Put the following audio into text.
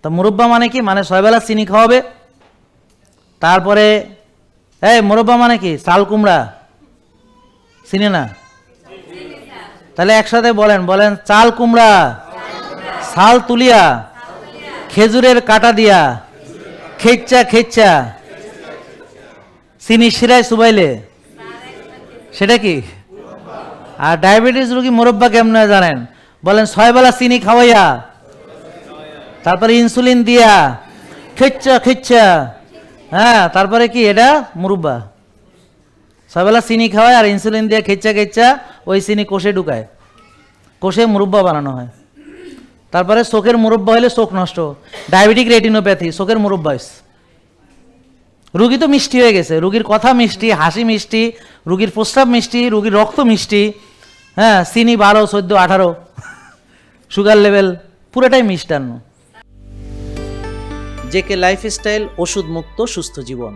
তা মুরব্বা মানে কি? মানে 6 বেলা চিনি খাওয়াবে। তারপরে এই মুরব্বা মানে কি? চাল কুমড়া চিনি না? তাহলে একসাথে বলেন, বলেন চাল কুমড়া, ছাল তুলিয়া, খেজুরের কাটা দিয়া, খেচ্চা খেচ্চা, চিনি শিরায় চুবাইলে, সেটা কি? আর ডায়াবেটিস রোগী মুরব্বা কেমনে জানেন? বলেন 6 বেলা চিনি খাওয়াইয়া, তারপরে ইনসুলিন দিয়া, খেচ্চা খেচ্চা, হ্যাঁ, তারপরে কি? এটা মুরব্বা। 6 বেলা চিনি খাওয়ায় আর ইনসুলিন দিয়ে খেচ্চা খেচ্চা ওই চিনি কোষে ঢুকায়, কোষে মুরব্বা বানানো হয়। তারপরে চোখের মুরব্বা হলে চোখ নষ্ট, ডায়াবেটিক রেটিনোপ্যাথি, চোখের মুরব্বা হয়েছে। রুগী তো মিষ্টি হয়ে গেছে, রুগীর কথা মিষ্টি, হাসি মিষ্টি, রুগীর প্রস্রাব মিষ্টি, রুগীর রক্ত মিষ্টি, হ্যাঁ, চিনি 12, 14, 18, সুগার লেভেল পুরোটাই মিষ্টান্ন। জেকে লাইফস্টাইল, ওষুধ মুক্ত সুস্থ জীবন।